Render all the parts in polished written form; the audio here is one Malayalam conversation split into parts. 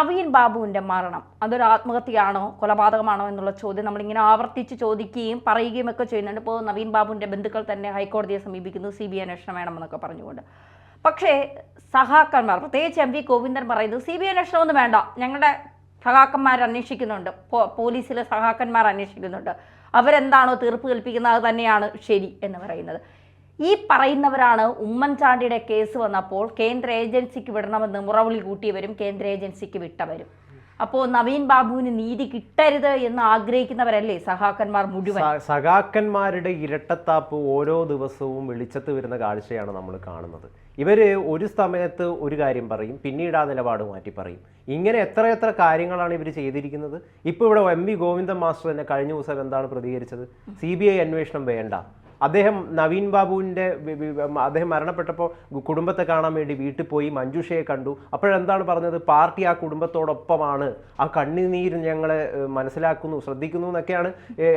നവീൻ ബാബുവിൻ്റെ മരണം അതൊരു ആത്മഹത്യയാണോ കൊലപാതകമാണോ എന്നുള്ള ചോദ്യം നമ്മളിങ്ങനെ ആവർത്തിച്ച് ചോദിക്കുകയും പറയുകയും ഒക്കെ ചെയ്യുന്നുണ്ട്. ഇപ്പോൾ നവീൻ ബാബുവിൻ്റെ ബന്ധുക്കൾ തന്നെ ഹൈക്കോടതിയെ സമീപിക്കുന്നു, CBI അന്വേഷണം വേണമെന്നൊക്കെ പറഞ്ഞുകൊണ്ട്. പക്ഷേ സഹാക്കന്മാർ, പ്രത്യേകിച്ച് MV ഗോവിന്ദൻ പറയുന്നത് CBI അന്വേഷണമൊന്നും വേണ്ട, ഞങ്ങളുടെ സഹാക്കന്മാർ അന്വേഷിക്കുന്നുണ്ട്, പോലീസിലെ സഹാക്കന്മാർ അന്വേഷിക്കുന്നുണ്ട്, അവരെന്താണോ തീർപ്പ് കൽപ്പിക്കുന്നത് അത് തന്നെയാണ് ശരി എന്ന് പറയുന്നത്. ഈ പറയുന്നവരാണ് ഉമ്മൻചാണ്ടിയുടെ കേസ് വന്നപ്പോൾ കേന്ദ്ര ഏജൻസിക്ക് വിടണമെന്ന് മുറവിളി കൂട്ടിയവരും കേന്ദ്ര ഏജൻസിക്ക് വിട്ടവരും. അപ്പോൾ നവീൻ ബാബുവിന് നീതി കിട്ടരുത് എന്ന് ആഗ്രഹിക്കുന്നവരല്ലേ സഹാക്കന്മാർ മുഴുവൻ? സഹാക്കന്മാരുടെ ഇരട്ടത്താപ്പ് ഓരോ ദിവസവും വെളിച്ചത്ത് വരുന്ന കാഴ്ചയാണ് നമ്മൾ കാണുന്നത്. ഇവര് ഒരു സമയത്ത് ഒരു കാര്യം പറയും, പിന്നീട് ആ നിലപാട് മാറ്റി പറയും. ഇങ്ങനെ എത്ര കാര്യങ്ങളാണ് ഇവർ ചെയ്തിരിക്കുന്നത്. ഇപ്പോൾ ഇവിടെ MV ഗോവിന്ദൻ മാസ്റ്റർ തന്നെ കഴിഞ്ഞ ദിവസം എന്താണ് പ്രതികരിച്ചത്? CBI അന്വേഷണം വേണ്ട. അദ്ദേഹം നവീൻ ബാബുവിൻ്റെ അദ്ദേഹം മരണപ്പെട്ടപ്പോൾ കുടുംബത്തെ കാണാൻ വേണ്ടി വീട്ടിൽ പോയി മഞ്ജുഷയെ കണ്ടു. അപ്പോഴെന്താണ് പറഞ്ഞത്? പാർട്ടി ആ കുടുംബത്തോടൊപ്പമാണ്, ആ കണ്ണുനീര് ഞങ്ങളെ മനസ്സിലാക്കുന്നു, ശ്രദ്ധിക്കുന്നു എന്നൊക്കെയാണ്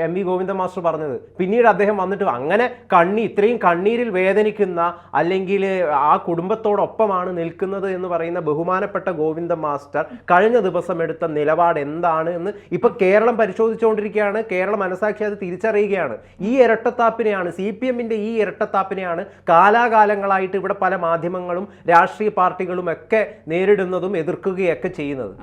MV ഗോവിന്ദൻ മാസ്റ്റർ പറഞ്ഞത്. പിന്നീട് അദ്ദേഹം വന്നിട്ട് അങ്ങനെ ഇത്രയും കണ്ണീരിൽ വേദനിക്കുന്ന അല്ലെങ്കിൽ ആ കുടുംബത്തോടൊപ്പമാണ് നിൽക്കുന്നത് എന്ന് പറയുന്ന ബഹുമാനപ്പെട്ട ഗോവിന്ദൻ മാസ്റ്റർ കഴിഞ്ഞ ദിവസം എടുത്ത നിലപാട് എന്താണ് എന്ന് ഇപ്പൊ കേരളം പരിശോധിച്ചുകൊണ്ടിരിക്കുകയാണ്. കേരളം മനസാക്ഷി അത് തിരിച്ചറിയുകയാണ്. ഈ ഇരട്ടത്താപ്പിനെയാണ്, CPM-ന്റെ ഈ ഇരട്ടത്താപ്പിനെയാണ് കാലാകാലങ്ങളായിട്ട് ഇവിടെ പല മാധ്യമങ്ങളും രാഷ്ട്രീയ പാർട്ടികളും ഒക്കെ നേരിടുന്നതും എതിർക്കുകയൊക്കെ ചെയ്യുന്നത്.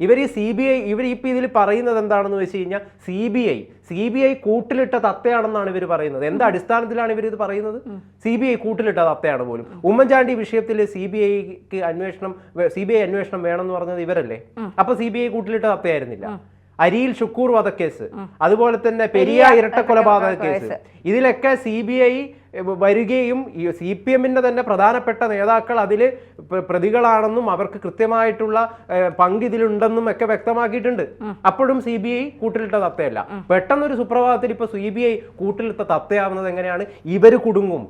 ഇവർ ഈ CBI ഇപ്പൊ ഇതിൽ പറയുന്നത് എന്താണെന്ന് വെച്ച് കഴിഞ്ഞാൽ CBI കൂട്ടിലിട്ട തത്തയാണെന്നാണ് ഇവർ പറയുന്നത്. എന്ത് അടിസ്ഥാനത്തിലാണ് ഇവർ ഇത് പറയുന്നത്? CBI കൂട്ടിലിട്ട തത്തയാണ് പോലും. ഉമ്മൻചാണ്ടി വിഷയത്തിൽ CBI അന്വേഷണം വേണമെന്ന് പറഞ്ഞത് ഇവരല്ലേ? അപ്പൊ CBI കൂട്ടിലിട്ട തത്തയായിരുന്നില്ല. അരിയിൽ ഷുക്കൂർ വധക്കേസ്, അതുപോലെ തന്നെ പെരിയ ഇരട്ട കൊലപാതക കേസ്, ഇതിലൊക്കെ CBI വരികയും CPM-ന്റെ തന്നെ പ്രധാനപ്പെട്ട നേതാക്കൾ അതിൽ പ്രതികളാണെന്നും അവർക്ക് കൃത്യമായിട്ടുള്ള പങ്കിതിലുണ്ടെന്നും ഒക്കെ വ്യക്തമാക്കിയിട്ടുണ്ട്. അപ്പോഴും CBI കൂട്ടിലിട്ട തത്തയല്ല. പെട്ടെന്നൊരു സുപ്രഭാതത്തിൽ ഇപ്പൊ CBI കൂട്ടിലിട്ട തത്തയാവുന്നത് എങ്ങനെയാണ്? ഇവര് കുടുങ്ങും.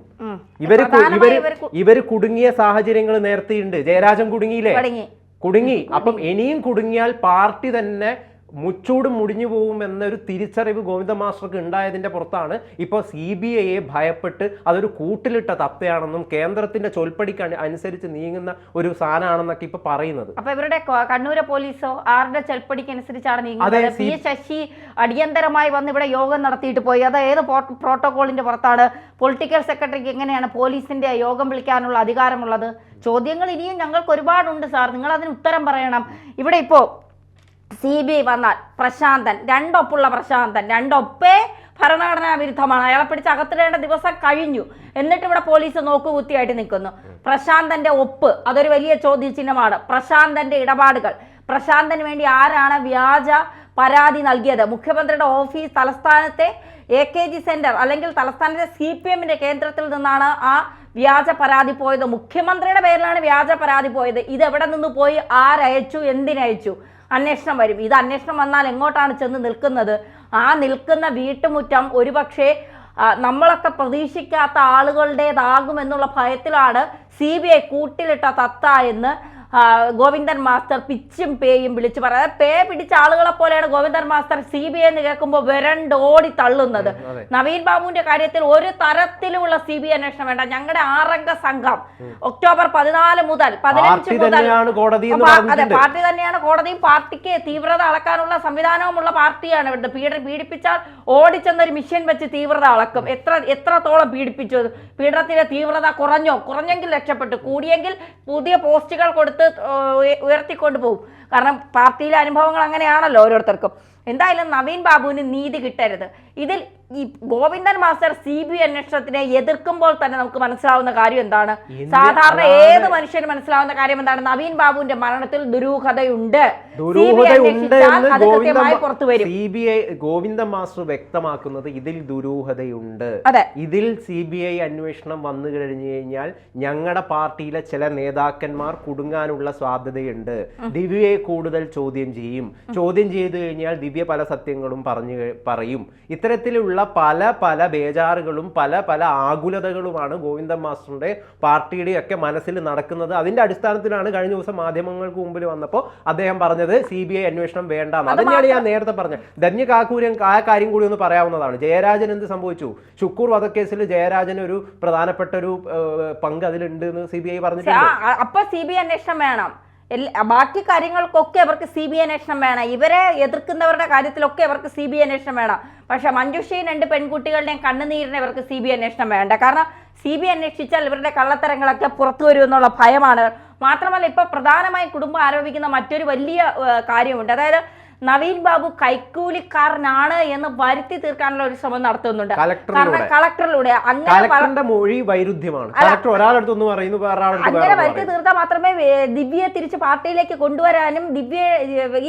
ഇവര് കുടുങ്ങിയ സാഹചര്യങ്ങൾ നേരത്തെയുണ്ട്. ജയരാജൻ കുടുങ്ങി. അപ്പം ഇനിയും കുടുങ്ങിയാൽ പാർട്ടി തന്നെ മുച്ചൂടും മുടിഞ്ഞു പോകും എന്നൊരു തിരിച്ചറിവ് ഗോവിന്ദ മാസ്റ്റർക്ക് ഉണ്ടായതിന്റെ പുറത്താണ് ഇപ്പോൾ CBIയെ ഭയപ്പെട്ട് അതൊരു കൂട്ടിലിട്ട തത്തയാണെന്നും കേന്ദ്രത്തിന്റെ ചൊൽപ്പടിക്ക് അനുസരിച്ച് നീങ്ങുന്ന ഒരു സാധനമാണെന്നൊക്കെ ഇപ്പൊ പറയുന്നത്. അപ്പൊ ഇവരുടെ കണ്ണൂര് പോലീസോ ആരുടെ ചൊൽപ്പടിക്ക് അനുസരിച്ചാണ് നീങ്ങുന്നത്? P ശശി അടിയന്തരമായി വന്ന് ഇവിടെ യോഗം നടത്തിയിട്ട് പോയി. അത് ഏത് പ്രോട്ടോകോളിന്റെ പുറത്താണ്? പൊളിറ്റിക്കൽ സെക്രട്ടറിക്ക് എങ്ങനെയാണ് പോലീസിന്റെ യോഗം വിളിക്കാനുള്ള അധികാരമുള്ളത്? ചോദ്യങ്ങൾ ഇനിയും ഞങ്ങൾക്ക് ഒരുപാടുണ്ട് സാർ, നിങ്ങൾ അതിന് ഉത്തരം പറയണം. ഇവിടെ ഇപ്പോ CBI വന്നാൽ പ്രശാന്തൻ, രണ്ടൊപ്പുള്ള പ്രശാന്തൻ, രണ്ടൊപ്പേ ഭരണഘടനാ വിരുദ്ധമാണ്, അയാളെ പിടിച്ച് അകത്തിടേണ്ട ദിവസം കഴിഞ്ഞു, എന്നിട്ട് ഇവിടെ പോലീസ് നോക്കുകുത്തിയായിട്ട് നിൽക്കുന്നു. പ്രശാന്തന്റെ ഒപ്പ് അതൊരു വലിയ ചോദ്യചിഹ്നമാണ്. പ്രശാന്തന്റെ ഇടപാടുകൾ, പ്രശാന്തന് വേണ്ടി ആരാണ് വ്യാജ പരാതി നൽകിയത്? മുഖ്യമന്ത്രിയുടെ ഓഫീസ് തലസ്ഥാനത്തെ AKG സെന്റർ അല്ലെങ്കിൽ തലസ്ഥാനത്തെ CPM-ന്റെ കേന്ദ്രത്തിൽ നിന്നാണ് ആ വ്യാജ പരാതി പോയത്. മുഖ്യമന്ത്രിയുടെ പേരിലാണ് വ്യാജ പരാതി പോയത്. ഇത് എവിടെ നിന്ന് പോയി, ആരയച്ചു, എന്തിനയച്ചു? അന്വേഷണം വരും. ഇത് അന്വേഷണം വന്നാൽ എങ്ങോട്ടാണ് ചെന്ന് നിൽക്കുന്നത്? ആ നിൽക്കുന്ന വീട്ടുമുറ്റം ഒരുപക്ഷെ നമ്മളൊക്കെ പ്രതീക്ഷിക്കാത്ത ആളുകളുടേതാകുമെന്നുള്ള ഭയത്തിലാണ് CBI കൂട്ടിലിട്ട തത്ത എന്ന് ഗോവിന്ദൻ മാസ്റ്റർ പിച്ചും പേയും വിളിച്ചു പറയാം. പേ പിടിച്ച ആളുകളെ പോലെയാണ് ഗോവിന്ദൻ മാസ്റ്റർ CBI എന്ന് കേൾക്കുമ്പോൾ വരണ്ടോടി തള്ളുന്നത്. നവീൻ ബാബുവിന്റെ കാര്യത്തിൽ ഒരു തരത്തിലുമുള്ള CBI അന്വേഷണം വേണ്ട. ഞങ്ങളുടെ 6-അംഗ സംഘം ഒക്ടോബർ 14 മുതൽ 15 മുതൽ അതെ പാർട്ടി തന്നെയാണ് കോടതിയും. പാർട്ടിക്ക് തീവ്രത അളക്കാനുള്ള സംവിധാനവുമുള്ള പാർട്ടിയാണ്. ഇവിടുത്തെ പീഡിപ്പിച്ചാൽ ഓടിച്ചെന്നൊരു മിഷൻ വെച്ച് തീവ്രത അളക്കും. എത്രത്തോളം പീഡിപ്പിച്ചു? പീഡനത്തിന്റെ തീവ്രത കുറഞ്ഞെങ്കിൽ രക്ഷപ്പെട്ടു, കൂടിയെങ്കിൽ പുതിയ പോസ്റ്റുകൾ കൊടുത്ത് ഉയർത്തിക്കൊണ്ടു പോകും. കാരണം പാർട്ടിയിലെ അനുഭവങ്ങൾ അങ്ങനെയാണല്ലോ ഓരോരുത്തർക്കും. എന്തായാലും നവീൻ ബാബുവിന് നീതി കിട്ടരുത്. ഇതിൽ ഈ ഗോവിന്ദൻ മാസ്റ്റർ CBI അന്വേഷണത്തിനെ എതിർക്കുമ്പോൾ തന്നെ നമുക്ക് മനസ്സിലാവുന്ന കാര്യം എന്താണ്? സാധാരണ ഏത് മനുഷ്യനും മനസ്സിലാവുന്ന കാര്യം എന്താണ്? നവീൻ ബാബുവിന്റെ മരണത്തിൽ ദുരൂഹതയുണ്ട്. CBI ഗോവിന്ദൻ മാസ്റ്റർ വ്യക്തമാക്കുന്നത് ഇതിൽ ദുരൂഹതയുണ്ട്. ഇതിൽ CBI അന്വേഷണം വന്നു കഴിഞ്ഞു കഴിഞ്ഞാൽ ഞങ്ങളുടെ പാർട്ടിയിലെ ചില നേതാക്കന്മാർ കുടുങ്ങാനുള്ള സാധ്യതയുണ്ട്. ദിവ്യയെ കൂടുതൽ ചോദ്യം ചെയ്തു കഴിഞ്ഞാൽ ദിവ്യ പല സത്യങ്ങളും പറയും. ഇത്തരത്തിലുള്ള പല ബേജാറുകളും പല ആകുലതകളുമാണ് ഗോവിന്ദൻ മാസ്റ്ററുടെ പാർട്ടിയുടെ ഒക്കെ മനസ്സിൽ നടക്കുന്നത്. അതിന്റെ അടിസ്ഥാനത്തിലാണ് കഴിഞ്ഞ ദിവസം മാധ്യമങ്ങൾക്ക് മുമ്പിൽ വന്നപ്പോൾ അദ്ദേഹം പറഞ്ഞത് CBI അന്വേഷണം വേണ്ട. തന്നെയാണ് ഞാൻ നേരത്തെ പറഞ്ഞത്. ധന്യ കാക്കൂരൻ ആ കാര്യം കൂടി ഒന്ന് പറയാവുന്നതാണ്. ജയരാജൻ എന്ത് സംഭവിച്ചു? ഷുക്കൂർ വധക്കേസിൽ ജയരാജൻ ഒരു പ്രധാനപ്പെട്ട ഒരു പങ്ക് അതിലുണ്ട് എന്ന് CBI പറഞ്ഞിട്ടുണ്ട്. അപ്പൊ CBI അന്വേഷണം വേണം. ബാക്കി കാര്യങ്ങൾക്കൊക്കെ അവർക്ക് CBI അന്വേഷണം വേണം. ഇവരെ എതിർക്കുന്നവരുടെ കാര്യത്തിലൊക്കെ അവർക്ക് CBI അന്വേഷണം വേണം. പക്ഷെ മഞ്ജുഷയും 2 പെൺകുട്ടികളുടെയും കണ്ണുനീരിനെ ഇവർക്ക് CBI അന്വേഷണം വേണ്ട. കാരണം CBI അന്വേഷിച്ചാൽ ഇവരുടെ കള്ളത്തരങ്ങളൊക്കെ പുറത്തു വരും എന്നുള്ള ഭയമാണ്. മാത്രമല്ല ഇപ്പോൾ പ്രധാനമായി കുടുംബം ആരോപിക്കുന്ന മറ്റൊരു വലിയ കാര്യമുണ്ട്. അതായത് നവീൻ ബാബു കൈക്കൂലിക്കാരനാണ് എന്ന് വരുത്തി തീർക്കാനുള്ള ഒരു ശ്രമം നടത്തുന്നുണ്ട്. കാരണം കളക്ടറിലൂടെ അങ്ങനെ മൊഴി വൈരുദ്ധ്യമാണ്. അങ്ങനെ വരുത്തി തീർത്താൽ മാത്രമേ ദിവ്യയെ തിരിച്ച് പാർട്ടിയിലേക്ക് കൊണ്ടുവരാനും ദിവ്യ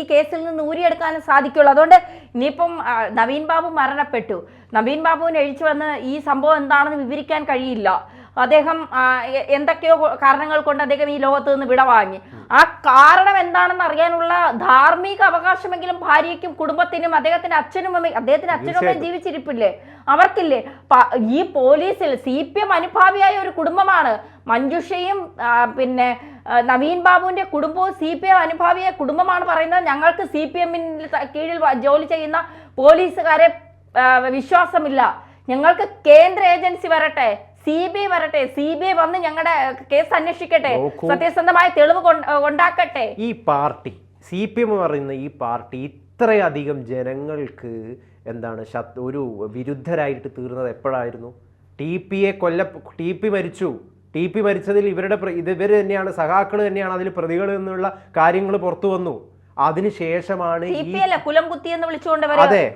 ഈ കേസിൽ നിന്ന് ഊരിയെടുക്കാനും സാധിക്കുള്ളൂ. അതുകൊണ്ട് ഇനിയിപ്പം നവീൻ ബാബു മരണപ്പെട്ടു, നവീൻ ബാബുവിന് എഴിച്ചു വന്ന് ഈ സംഭവം എന്താണെന്ന് വിവരിക്കാൻ കഴിയില്ല. അദ്ദേഹം എന്തൊക്കെയോ കാരണങ്ങൾ കൊണ്ട് അദ്ദേഹം ഈ ലോകത്ത് നിന്ന് വിടവാങ്ങി. ആ കാരണം എന്താണെന്ന് അറിയാനുള്ള ധാർമ്മിക അവകാശമെങ്കിലും ഭാര്യയ്ക്കും കുടുംബത്തിനും അദ്ദേഹത്തിന്റെ അച്ഛനും അമ്മയും ജീവിച്ചിരിപ്പില്ലേ, അവർക്കില്ലേ? ഈ പോലീസിൽ CPM അനുഭാവിയായ ഒരു കുടുംബമാണ്. മഞ്ജുഷയും പിന്നെ നവീൻ ബാബുവിന്റെ കുടുംബവും CPM അനുഭാവിയായ കുടുംബമാണ് പറയുന്നത്. ഞങ്ങൾക്ക് CPM കീഴിൽ ജോലി ചെയ്യുന്ന പോലീസുകാരെ വിശ്വാസമില്ല, ഞങ്ങൾക്ക് കേന്ദ്ര ഏജൻസി വരട്ടെ, CBI വരട്ടെ, CBI വന്ന് ഞങ്ങളുടെ കേസ് അന്വേഷിക്കട്ടെ, സത്യസന്ധമായ തെളിവ് ഉണ്ടാക്കട്ടെ. ഈ പാർട്ടി CPM പറയുന്ന ഈ പാർട്ടി ഇത്രയധികം ജനങ്ങൾക്ക് എന്താണ് ഒരു വിരുദ്ധരായിട്ട് തീർന്നത് എപ്പോഴായിരുന്നു? TP മരിച്ചു. TP മരിച്ചതിൽ ഇവർ തന്നെയാണ്, സഖാക്കൾ തന്നെയാണ് അതിൽ പ്രതികൾ എന്നുള്ള കാര്യങ്ങൾ പുറത്തു വന്നു. അതിനുശേഷമാണ് കുലം കുത്തി എന്ന് വിളിച്ചുകൊണ്ട് അതെ,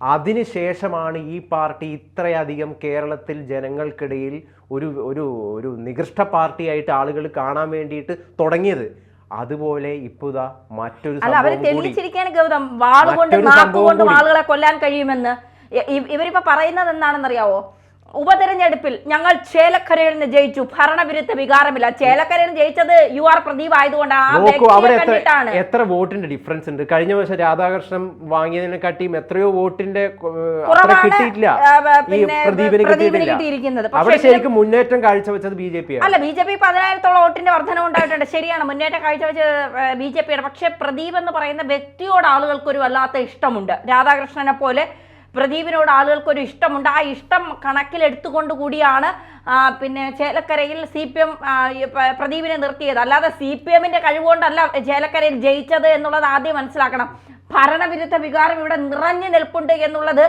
അതിനുശേഷമാണ് ഈ പാർട്ടി ഇത്രയധികം കേരളത്തിൽ ജനങ്ങൾക്കിടയിൽ ഒരു നികൃഷ്ട പാർട്ടിയായിട്ട് ആളുകൾ കാണാൻ വേണ്ടിയിട്ട് തുടങ്ങിയത്. അതുപോലെ ഇപ്പുതാ മറ്റൊരു സംഭവം ആളുകളെ കൊല്ലാൻ കഴിയുമെന്ന് ഇവരിപ്പോ പറയുന്നത് എന്താണെന്നറിയാവോ? ഉപതെരഞ്ഞെടുപ്പിൽ ഞങ്ങൾ ചേലക്കരയിൽ നിന്ന് ജയിച്ചു, ഭരണവിരുദ്ധ വികാരമില്ല. ചേലക്കരയിൽ ജയിച്ചത് UR പ്രദീപ് ആയതുകൊണ്ടാണ്. എത്ര വോട്ടിന്റെ ഡിഫറൻസ് ഉണ്ട്? കഴിഞ്ഞ വർഷം രാധാകൃഷ്ണൻ വാങ്ങിയതിനെക്കാട്ടിയും എത്രയോ വോട്ടിന്റെ കിട്ടിയിട്ടില്ല, പ്രദീപിന് കിട്ടിയിരിക്കുന്നത്. അവിടെ ശരിക്കും മുന്നേറ്റം കാഴ്ചവെച്ചത് BJP അല്ല. BJP 10,000-ഓളം വോട്ടിന്റെ വർധനം ഉണ്ടായിട്ടുണ്ട്, ശരിയാണ്, മുന്നേറ്റം കാഴ്ചവെച്ചത് BJP-യുടെ. പക്ഷെ പ്രദീപ് എന്ന് പറയുന്ന വ്യക്തിയോട് ആളുകൾക്ക് ഒരു വല്ലാത്ത ഇഷ്ടമുണ്ട്. രാധാകൃഷ്ണനെ പോലെ പ്രദീപിനോട് ആളുകൾക്കൊരു ഇഷ്ടമുണ്ട്. ആ ഇഷ്ടം കണക്കിലെടുത്തുകൊണ്ട് കൂടിയാണ് പിന്നെ ചേലക്കരയിൽ CPM പ്രദീപിനെ നിർത്തിയത്. അല്ലാതെ CPM-ന്റെ കഴിവുകൊണ്ടല്ല ചേലക്കരയിൽ ജയിച്ചത് എന്നുള്ളത് ആദ്യം മനസ്സിലാക്കണം. ഭരണവിരുദ്ധ വികാരം ഇവിടെ നിറഞ്ഞു നിൽപ്പുണ്ട് എന്നുള്ളത്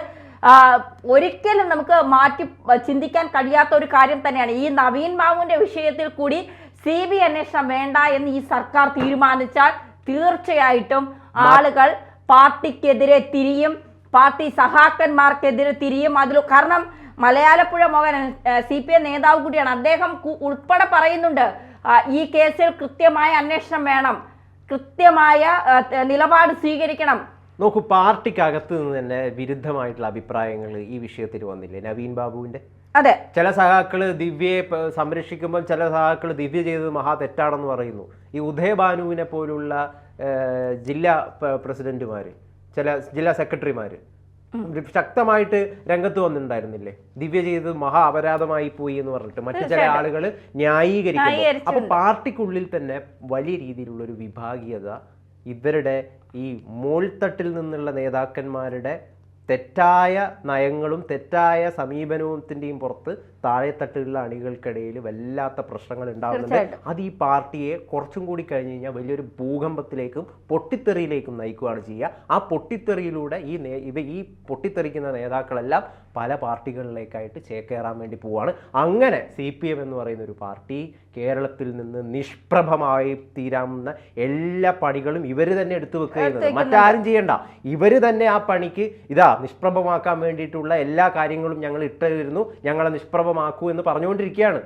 ഒരിക്കലും നമുക്ക് മാറ്റി ചിന്തിക്കാൻ കഴിയാത്ത ഒരു കാര്യം തന്നെയാണ്. ഈ നവീൻ ബാബുവിന്റെ വിഷയത്തിൽ കൂടി CBI അന്വേഷണം വേണ്ട എന്ന് ഈ സർക്കാർ തീരുമാനിച്ചാൽ തീർച്ചയായിട്ടും ആളുകൾ പാർട്ടിക്കെതിരെ തിരിയും, പാർട്ടി സഹാക്കന്മാർക്കെതിരെ തിരിയും. കാരണം മലയാലപ്പുഴ മോഹൻ CPM നേതാവ് കൂടിയാണ്. അദ്ദേഹം ഉൾപ്പെടെ പറയുന്നുണ്ട് ഈ കേസിൽ കൃത്യമായ അന്വേഷണം വേണം, കൃത്യമായ നിലപാട് സ്വീകരിക്കണം. നോക്കൂ, പാർട്ടിക്കകത്ത് നിന്ന് തന്നെ വിരുദ്ധമായിട്ടുള്ള അഭിപ്രായങ്ങൾ ഈ വിഷയത്തിൽ വന്നില്ലേ നവീൻ ബാബുവിന്റെ? അതെ, ചില സഹാക്കള് ദിവ്യയെ സംരക്ഷിക്കുമ്പോൾ ചില സഹാക്കള് ദിവ്യ ചെയ്തത് മഹാ തെറ്റാണെന്ന് പറയുന്നു. ഈ ഉദയഭാനുവിനെ പോലുള്ള ജില്ലാ പ്രസിഡന്റുമാര്, ചില ജില്ലാ സെക്രട്ടറിമാര് ശക്തമായിട്ട് രംഗത്ത് വന്നിട്ടുണ്ടായിരുന്നില്ലേ? ദിവ്യ ചെയ്ത് മഹാ അപരാധമായി പോയി എന്ന് പറഞ്ഞിട്ട് മറ്റു ചില ആളുകൾ ന്യായീകരിക്കുന്നു. അപ്പൊ പാർട്ടിക്കുള്ളിൽ തന്നെ വലിയ രീതിയിലുള്ള ഒരു വിഭാഗീയത ഇവരുടെ ഈ മോൾത്തട്ടിൽ നിന്നുള്ള നേതാക്കന്മാരുടെ തെറ്റായ നയങ്ങളും തെറ്റായ സമീപനത്തിന്റെയും പുറത്ത് താഴെത്തട്ടിലുള്ള അണികൾക്കിടയിൽ വല്ലാത്ത പ്രശ്നങ്ങൾ ഉണ്ടാകുന്നുണ്ട്. അത് ഈ പാർട്ടിയെ കുറച്ചും കൂടി കഴിഞ്ഞ് കഴിഞ്ഞാൽ വലിയൊരു ഭൂകമ്പത്തിലേക്കും പൊട്ടിത്തെറിയിലേക്കും നയിക്കുകയാണ് ചെയ്യുക. ആ പൊട്ടിത്തെറിയിലൂടെ ഈ പൊട്ടിത്തെറിക്കുന്ന നേതാക്കളെല്ലാം പല പാർട്ടികളിലേക്കായിട്ട് ചേക്കേറാൻ വേണ്ടി പോവുകയാണ്. അങ്ങനെ CPM എന്ന് പറയുന്ന ഒരു പാർട്ടി കേരളത്തിൽ നിന്ന് നിഷ്പ്രഭമായി തീരാവുന്ന എല്ലാ പണികളും ഇവർ തന്നെ എടുത്തു വെക്കുന്നത്, മറ്റാരും ചെയ്യണ്ട. ഇവർ തന്നെ ആ പണിക്ക് നിഷ്പ്രഭമാക്കാൻ വേണ്ടിയിട്ടുള്ള എല്ലാ കാര്യങ്ങളും ഞങ്ങൾ ഇട്ടുതരുന്നു, ഞങ്ങളെ നിഷ്പ്രഭമാക്കൂ എന്ന് പറഞ്ഞുകൊണ്ടിരിക്കുകയാണ്.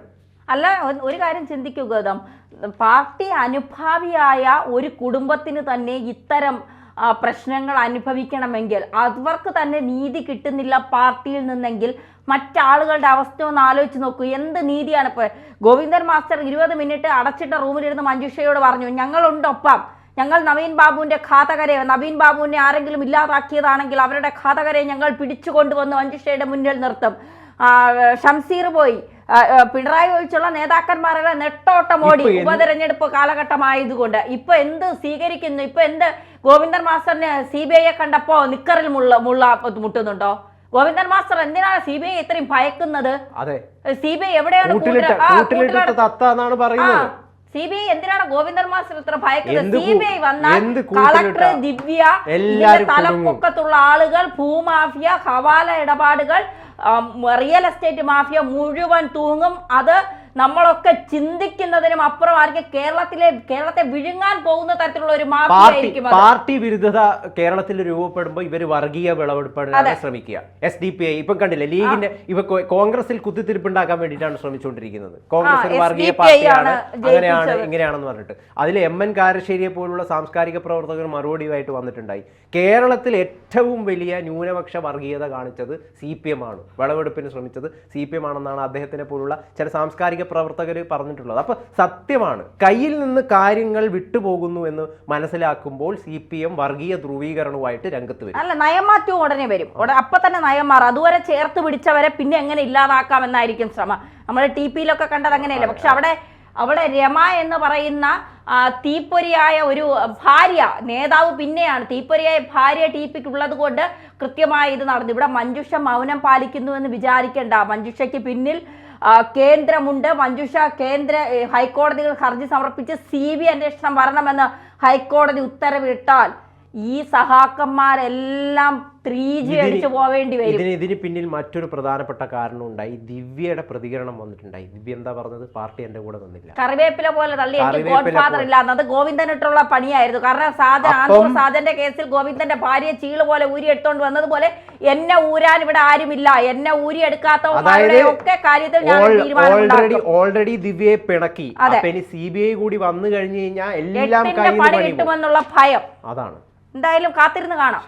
അല്ല, ഒരു കാര്യം ചിന്തിക്കൂ ഗൗതം, പാർട്ടി അനുഭാവിയായ ഒരു കുടുംബത്തിന് തന്നെ ഇത്തരം പ്രശ്നങ്ങൾ അനുഭവിക്കണമെങ്കിൽ അവർക്ക് തന്നെ നീതി കിട്ടുന്നില്ല പാർട്ടിയിൽ നിന്നെങ്കിൽ മറ്റാളുകളുടെ അവസ്ഥ ഒന്ന് ആലോചിച്ച് നോക്കൂ. എന്ത് നീതിയാണ്? ഇപ്പോൾ ഗോവിന്ദൻ മാസ്റ്റർ 20 മിനിറ്റ് അടച്ചിട്ട റൂമിലിരുന്ന് മഞ്ജുഷയോട് പറഞ്ഞു, ഞങ്ങളുണ്ടൊപ്പം, ഞങ്ങൾ നവീൻ ബാബുവിന്റെ ഘാതകരെ, നവീൻ ബാബുവിനെ ആരെങ്കിലും ഇല്ലാതാക്കിയതാണെങ്കിൽ അവരുടെ ഘാതകരെ ഞങ്ങൾ പിടിച്ചുകൊണ്ടുവന്ന് മഞ്ജുഷയുടെ മുന്നിൽ നിർത്തും. ഷംസീർ പോയി, പിണറായി ഒഴിച്ചുള്ള നേതാക്കന്മാരുടെ നെട്ടോട്ടം ഓടി ഉപതെരഞ്ഞെടുപ്പ് കാലഘട്ടമായതുകൊണ്ട്. ഇപ്പൊ എന്ത് സ്വീകരിക്കുന്നു? ഇപ്പൊ എന്ത് ഗോവിന്ദൻ മാസ്റ്ററിന് CBI കണ്ടപ്പോ നിക്കറിൽ മുട്ടുന്നുണ്ടോ? ഗോവിന്ദൻ മാസ്റ്റർ എന്തിനാണ് CBI ഇത്രയും ഭയക്കുന്നത്? CBI എവിടെയാണ്? CBI എന്തിനാണ് ഗോവിന്ദൻ മാസ്റ്റർ ഇത്ര ഭയക്കുന്നത്? എന്ത് CBI വന്നാൽ എന്ത് കളക്ടർ ദിവ്യ, എല്ലാവരും തലപ്പൊക്കത്തുള്ള ആളുകൾ, ഭൂമാഫിയ, ഹവാല ഇടപാടുകൾ, റിയൽ എസ്റ്റേറ്റ് മാഫിയ മുഴുവൻ തൂങ്ങും. അത് നമ്മളൊക്കെ ചിന്തിക്കുന്നതിനും അപ്പുറമായിരിക്കും. കേരളത്തെ വിഴുങ്ങാൻ പോകുന്ന തരത്തിലുള്ള ഒരു മാഫിയായിരിക്കും. പാർട്ടി വിരുദ്ധത കേരളത്തിൽ രൂപപ്പെടുമ്പോൾ ഇവർ വർഗീയ വിളവെടുപ്പാണ് ശ്രമിക്കുക. SDPI ഇപ്പം കണ്ടില്ലേ, ലീഗിന്റെ ഇവ കോൺഗ്രസിൽ കുത്തിത്തിരിപ്പുണ്ടാക്കാൻ വേണ്ടിയിട്ടാണ് ശ്രമിച്ചുകൊണ്ടിരിക്കുന്നത്. കോൺഗ്രസ് ഒരു വർഗീയ പാർട്ടിയാണ്, അങ്ങനെയാണ് ഇങ്ങനെയാണെന്ന് പറഞ്ഞിട്ട് അതിൽ MN കാരശ്ശേരിയെ പോലുള്ള സാംസ്കാരിക പ്രവർത്തകർ മറുപടിയുമായിട്ട് വന്നിട്ടുണ്ടായി. കേരളത്തിൽ ഏറ്റവും വലിയ ന്യൂനപക്ഷ വർഗീയത കാണിച്ചത് CPM ആണ്, വിളവെടുപ്പിന് ശ്രമിച്ചത് CPM ആണെന്നാണ് അദ്ദേഹത്തിനെ പോലുള്ള ചില സാംസ്കാരിക പ്രവർത്തകർ പറഞ്ഞിട്ടുള്ളത്. അപ്പൊ സത്യമാണ്, കയ്യിൽ നിന്ന് കാര്യങ്ങൾ വിട്ടുപോകുന്നു എന്ന് മനസ്സിലാക്കുമ്പോൾ CPM വർഗീയ ധ്രുവീകരണവുമായിട്ട് രംഗത്ത് വരും. അല്ല, നയമാറ്റവും ഉടനെ വരും. അപ്പൊ തന്നെ നയം മാറും. അതുവരെ ചേർത്ത് പിടിച്ചവരെ പിന്നെ എങ്ങനെ ഇല്ലാതാക്കാമെന്നായിരിക്കും ശ്രമം. നമ്മൾ TP-യിലൊക്കെ കണ്ടത് അങ്ങനെയല്ല. പക്ഷെ അവിടെ രമ എന്ന് പറയുന്ന തീപ്പൊരിയായ ഒരു ഭാര്യ നേതാവ് പിന്നെയാണ്. തീപ്പൊരിയായ ഭാര്യ TP-ക്ക് ഉള്ളത് കൊണ്ട് കൃത്യമായി ഇത് നടന്നു. ഇവിടെ മഞ്ജുഷ മൗനം പാലിക്കുന്നു എന്ന് വിചാരിക്കേണ്ട. മഞ്ജുഷയ്ക്ക് പിന്നിൽ കേന്ദ്രമുണ്ട്. മഞ്ജുഷ ഹൈക്കോടതികൾ ഹർജി സമർപ്പിച്ച് CBI അന്വേഷണം വരണമെന്ന് ഹൈക്കോടതി ഉത്തരവിട്ടാൽ ഈ സഹാക്കന്മാരെല്ലാം 3G അടിച്ചു പോവേണ്ടി വരും. ഇതിന് പിന്നിൽ മറ്റൊരു പ്രധാനപ്പെട്ട കാരണം ഉണ്ടായി. ദിവ്യയുടെ പ്രതികരണം വന്നിട്ടുണ്ടായി. ദിവ്യ എന്താ പറഞ്ഞത്? പാർട്ടി എന്റെ കൂടെ നിന്നില്ല, കറിവേപ്പില പോലെ തള്ളി, എനിക്ക് ഗോഡ് ഫാദർ ഇല്ല. അത് ഗോവിന്ദനിട്ടുള്ള പണിയായിരുന്നു. കാരണം സാജന്റെ കേസിൽ ഗോവിന്ദന്റെ ഭാര്യയെ ചീള് പോലെ ഊരി എടുത്തോണ്ട് വന്നതുപോലെ എന്നെ ഊരാൻ ഇവിടെ ആരുമില്ല. എന്നെ ഊരി എടുക്കാത്തവരുടെ ഒക്കെ കാര്യത്തിൽ ഞാൻ ഓൾറെഡി ദിവ്യയെ പിണക്കി. ഇനി CBI കൂടി വന്നു കഴിഞ്ഞു കഴിഞ്ഞാൽ എല്ലാം പണി കിട്ടുമെന്നുള്ള ഭയം. അതാണ്. എന്തായാലും കാത്തിരുന്ന് കാണാം.